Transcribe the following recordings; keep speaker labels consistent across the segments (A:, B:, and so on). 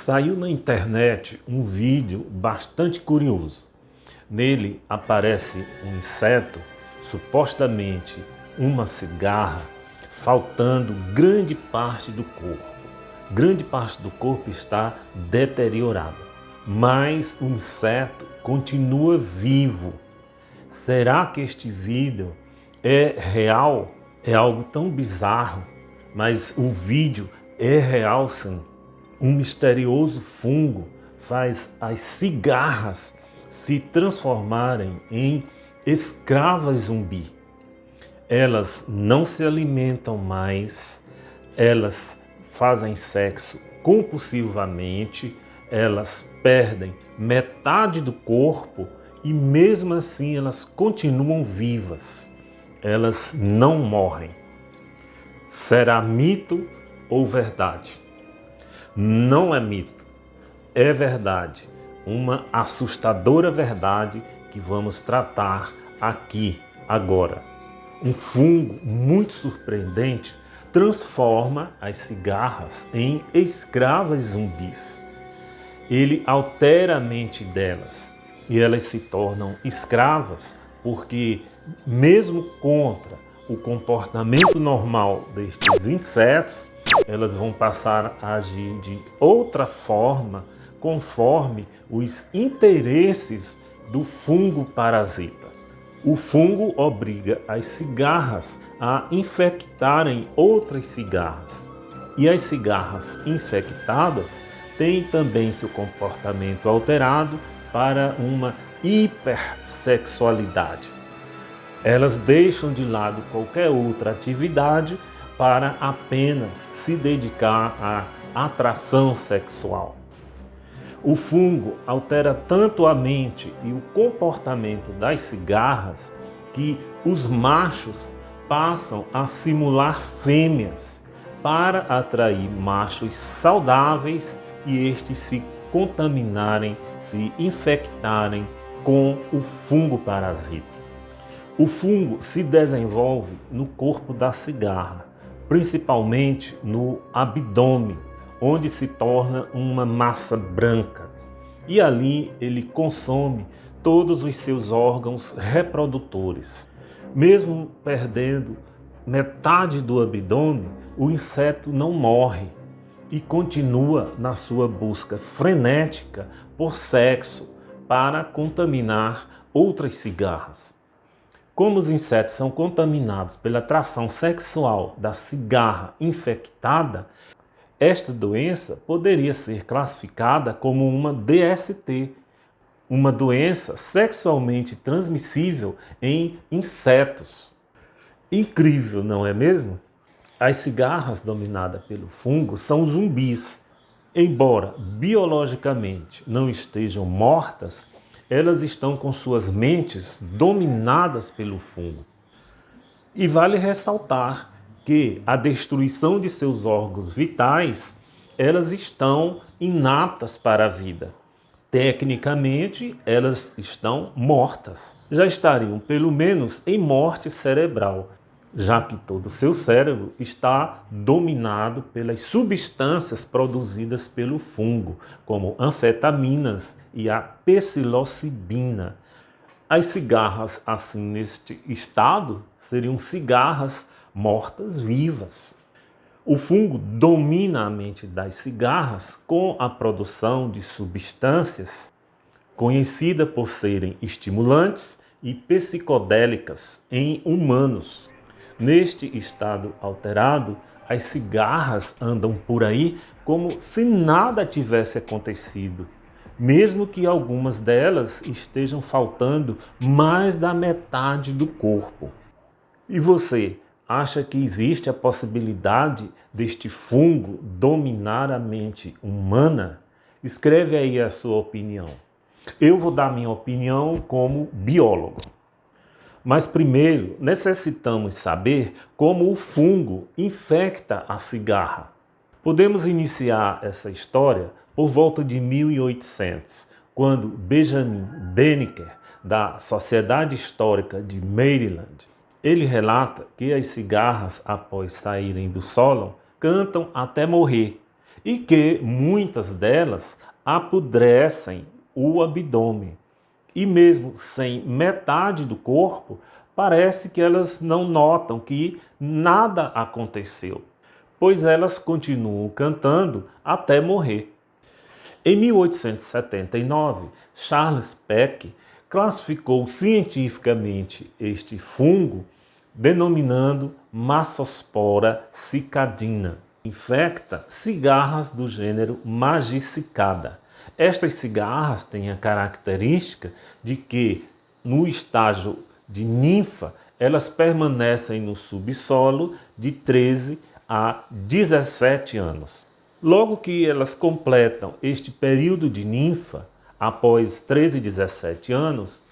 A: Saiu na internet um vídeo bastante curioso. Nele aparece um inseto, supostamente uma cigarra, faltando grande parte do corpo. Grande parte do corpo está deteriorada, mas o inseto continua vivo. Será que este vídeo é real? É algo tão bizarro, mas o vídeo é real sim. Um misterioso fungo faz as cigarras se transformarem em escravas zumbi. Elas não se alimentam mais, elas fazem sexo compulsivamente, elas perdem metade do corpo e mesmo assim elas continuam vivas. Elas não morrem. Será mito ou verdade? Não é mito, é verdade. Uma assustadora verdade que vamos tratar aqui agora. Um fungo muito surpreendente transforma as cigarras em escravas zumbis. Ele altera a mente delas e elas se tornam escravas porque, mesmo contra o comportamento normal destes insetos, elas vão passar a agir de outra forma conforme os interesses do fungo parasita. O fungo obriga as cigarras a infectarem outras cigarras. E as cigarras infectadas têm também seu comportamento alterado para uma hipersexualidade. Elas deixam de lado qualquer outra atividade para apenas se dedicar à atração sexual. O fungo altera tanto a mente e o comportamento das cigarras que os machos passam a simular fêmeas para atrair machos saudáveis e estes se contaminarem, se infectarem com o fungo parasita. O fungo se desenvolve no corpo da cigarra, principalmente no abdômen, onde se torna uma massa branca. E ali ele consome todos os seus órgãos reprodutores. Mesmo perdendo metade do abdômen, o inseto não morre e continua na sua busca frenética por sexo para contaminar outras cigarras. Como os insetos são contaminados pela atração sexual da cigarra infectada, esta doença poderia ser classificada como uma DST, uma doença sexualmente transmissível em insetos. Incrível, não é mesmo? As cigarras dominadas pelo fungo são zumbis. Embora biologicamente não estejam mortas, elas estão com suas mentes dominadas pelo fungo. E vale ressaltar que a destruição de seus órgãos vitais, elas estão inaptas para a vida. Tecnicamente, elas estão mortas. Já estariam, pelo menos, em morte cerebral, já que todo o seu cérebro está dominado pelas substâncias produzidas pelo fungo, como anfetaminas e a psilocibina. As cigarras, assim, neste estado, seriam cigarras mortas-vivas. O fungo domina a mente das cigarras com a produção de substâncias conhecidas por serem estimulantes e psicodélicas em humanos. Neste estado alterado, as cigarras andam por aí como se nada tivesse acontecido, mesmo que algumas delas estejam faltando mais da metade do corpo. E você acha que existe a possibilidade deste fungo dominar a mente humana? Escreve aí a sua opinião. Eu vou dar minha opinião como biólogo. Mas primeiro necessitamos saber como o fungo infecta a cigarra. Podemos iniciar essa história por volta de 1800, quando Benjamin Banneker, da Sociedade Histórica de Maryland, ele relata que as cigarras, após saírem do solo, cantam até morrer e que muitas delas apodrecem o abdômen. E mesmo sem metade do corpo, parece que elas não notam que nada aconteceu, pois elas continuam cantando até morrer. Em 1879, Charles Peck classificou cientificamente este fungo, denominando Massospora cicadina. Infecta cigarras do gênero Magicicada. Estas cigarras têm a característica de que, no estágio de ninfa, elas permanecem no subsolo de 13 a 17 anos. Logo que elas completam este período de ninfa, após 13 e 17 anos,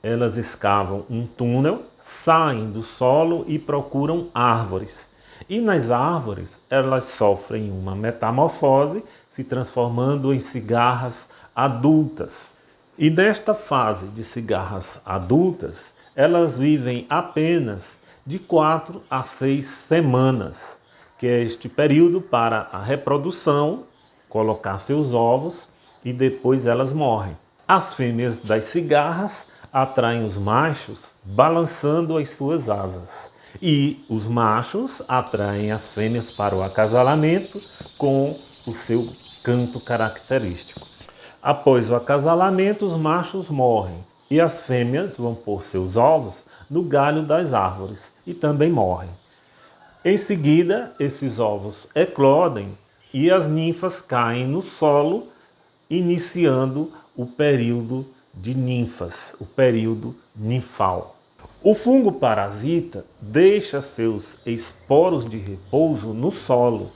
A: elas escavam um túnel, saem do solo e procuram árvores. E nas árvores, elas sofrem uma metamorfose, se transformando em cigarras adultas. E nesta fase de cigarras adultas, elas vivem apenas de 4 a 6 semanas, que é este período para a reprodução, colocar seus ovos e depois elas morrem. As fêmeas das cigarras atraem os machos balançando as suas asas. E os machos atraem as fêmeas para o acasalamento com o seu canto característico. Após o acasalamento, os machos morrem e as fêmeas vão pôr seus ovos no galho das árvores e também morrem. Em seguida, esses ovos eclodem e as ninfas caem no solo, iniciando o período de ninfas, o período ninfal. O fungo parasita deixa seus esporos de repouso no solo.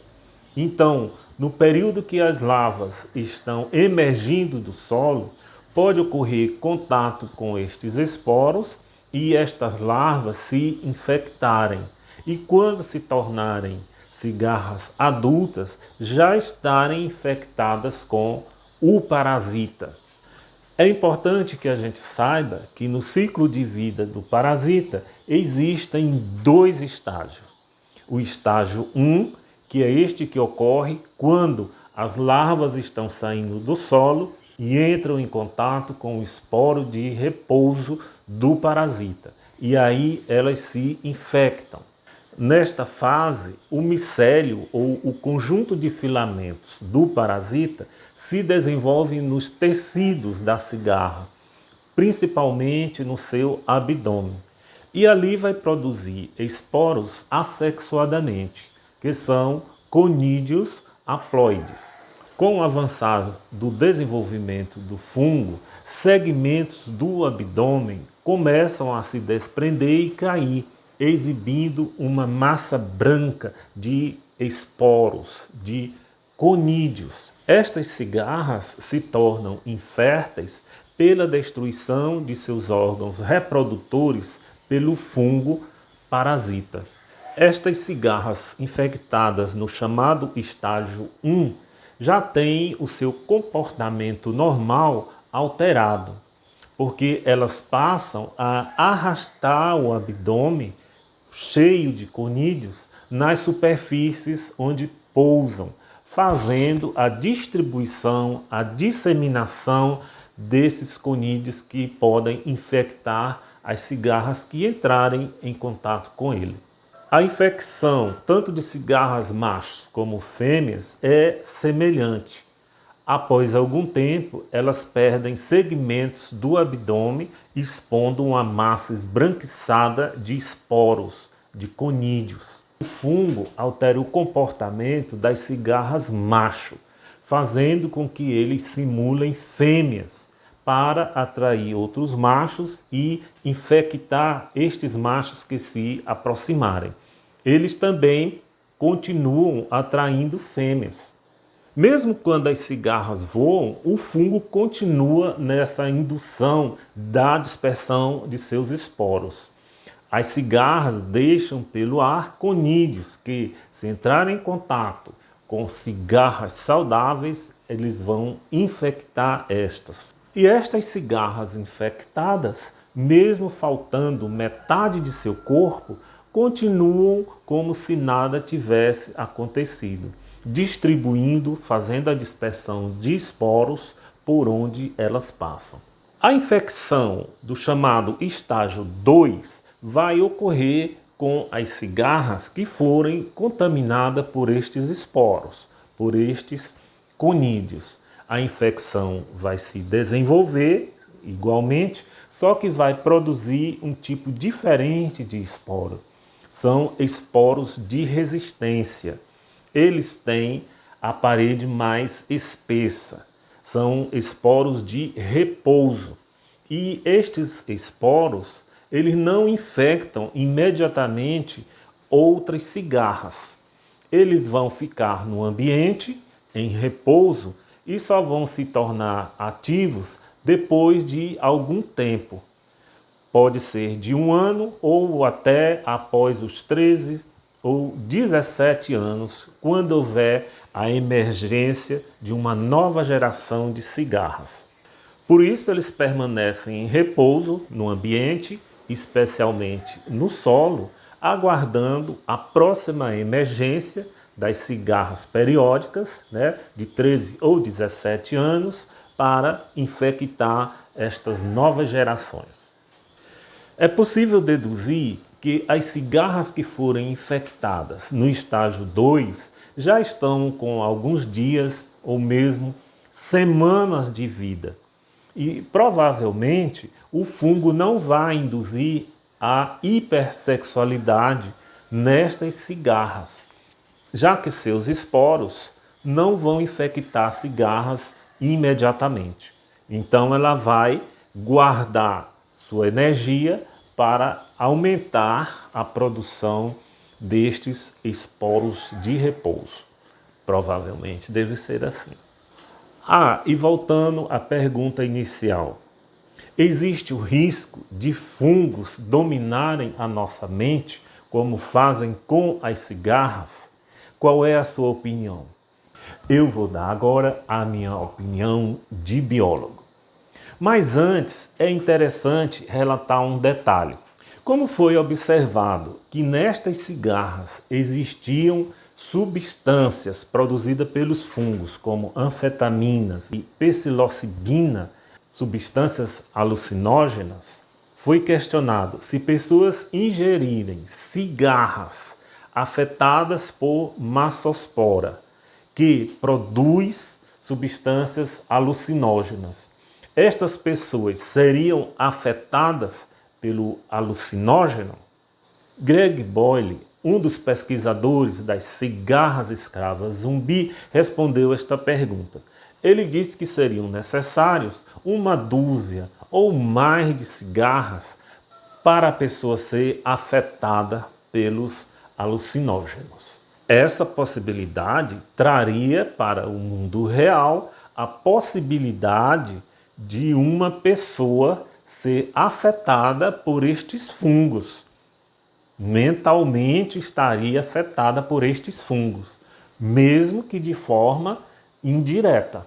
A: Então, no período que as larvas estão emergindo do solo, pode ocorrer contato com estes esporos e estas larvas se infectarem. E quando se tornarem cigarras adultas, já estarem infectadas com o parasita. É importante que a gente saiba que no ciclo de vida do parasita existem 2 estágios. O estágio 1, que é este que ocorre quando as larvas estão saindo do solo e entram em contato com o esporo de repouso do parasita. E aí elas se infectam. Nesta fase, o micélio ou o conjunto de filamentos do parasita se desenvolve nos tecidos da cigarra, principalmente no seu abdômen. E ali vai produzir esporos assexuadamente, que são conídeos haploides. Com o avançar do desenvolvimento do fungo, segmentos do abdômen começam a se desprender e cair, exibindo uma massa branca de esporos, de conídeos. Estas cigarras se tornam inférteis pela destruição de seus órgãos reprodutores pelo fungo parasita. Estas cigarras infectadas no chamado estágio 1 já têm o seu comportamento normal alterado, porque elas passam a arrastar o abdômen cheio de conídeos nas superfícies onde pousam, fazendo a distribuição, a disseminação desses conídeos que podem infectar as cigarras que entrarem em contato com ele. A infecção, tanto de cigarras machos como fêmeas, é semelhante. Após algum tempo, elas perdem segmentos do abdômen, expondo uma massa esbranquiçada de esporos, de conídeos. O fungo altera o comportamento das cigarras macho, fazendo com que eles simulem fêmeas para atrair outros machos e infectar estes machos que se aproximarem. Eles também continuam atraindo fêmeas. Mesmo quando as cigarras voam, o fungo continua nessa indução da dispersão de seus esporos. As cigarras deixam pelo ar conídeos que, se entrarem em contato com cigarras saudáveis, eles vão infectar estas. E estas cigarras infectadas, mesmo faltando metade de seu corpo, continuam como se nada tivesse acontecido. distribuindo, fazendo a dispersão de esporos por onde elas passam. A infecção do chamado estágio 2 vai ocorrer com as cigarras que forem contaminadas por estes esporos, por estes conídeos. A infecção vai se desenvolver igualmente, só que vai produzir um tipo diferente de esporo. São esporos de resistência. Eles têm a parede mais espessa. São esporos de repouso. E estes esporos, eles não infectam imediatamente outras cigarras. Eles vão ficar no ambiente, em repouso, e só vão se tornar ativos depois de algum tempo. Pode ser de 1 ano ou até após os 13 ou 17 anos, quando houver a emergência de uma nova geração de cigarras. Por isso eles permanecem em repouso no ambiente, especialmente no solo, aguardando a próxima emergência das cigarras periódicas, de 13 ou 17 anos, para infectar estas novas gerações. É possível deduzir que as cigarras que forem infectadas no estágio 2 já estão com alguns dias ou mesmo semanas de vida. E provavelmente o fungo não vai induzir a hipersexualidade nestas cigarras, já que seus esporos não vão infectar cigarras imediatamente. Então ela vai guardar sua energia para aumentar a produção destes esporos de repouso. Provavelmente deve ser assim. E voltando à pergunta inicial. Existe o risco de fungos dominarem a nossa mente, como fazem com as cigarras? Qual é a sua opinião? Eu vou dar agora a minha opinião de biólogo. Mas antes é interessante relatar um detalhe. Como foi observado que nestas cigarras existiam substâncias produzidas pelos fungos, como anfetaminas e psilocibina, substâncias alucinógenas, foi questionado se pessoas ingerirem cigarras afetadas por massospora, que produz substâncias alucinógenas. Estas pessoas seriam afetadas pelo alucinógeno? Greg Boyle, um dos pesquisadores das cigarras escravas zumbi, respondeu esta pergunta. Ele disse que seriam necessários 1 dúzia ou mais de cigarras para a pessoa ser afetada pelos alucinógenos. Essa possibilidade traria para o mundo real a possibilidade de uma pessoa ser afetada por estes fungos. Mentalmente estaria afetada por estes fungos, mesmo que de forma indireta.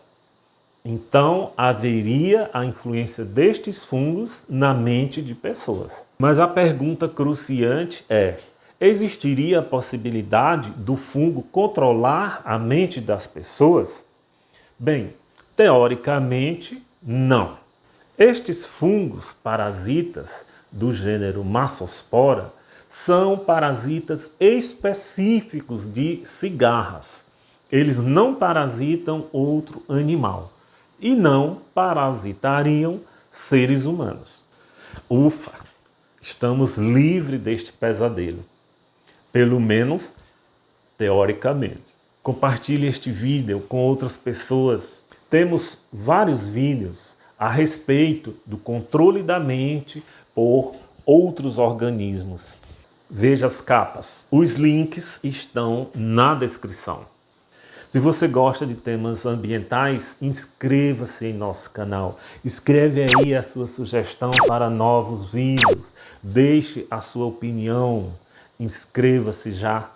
A: Então haveria a influência destes fungos na mente de pessoas. Mas a pergunta cruciante é: existiria a possibilidade do fungo controlar a mente das pessoas? Bem, teoricamente, não. Estes fungos parasitas do gênero Massospora são parasitas específicos de cigarras. Eles não parasitam outro animal e não parasitariam seres humanos. Ufa! Estamos livres deste pesadelo. Pelo menos teoricamente. Compartilhe este vídeo com outras pessoas. Temos vários vídeos a respeito do controle da mente por outros organismos. Veja as capas. Os links estão na descrição. Se você gosta de temas ambientais, inscreva-se em nosso canal. Escreve aí a sua sugestão para novos vídeos. Deixe a sua opinião. Inscreva-se já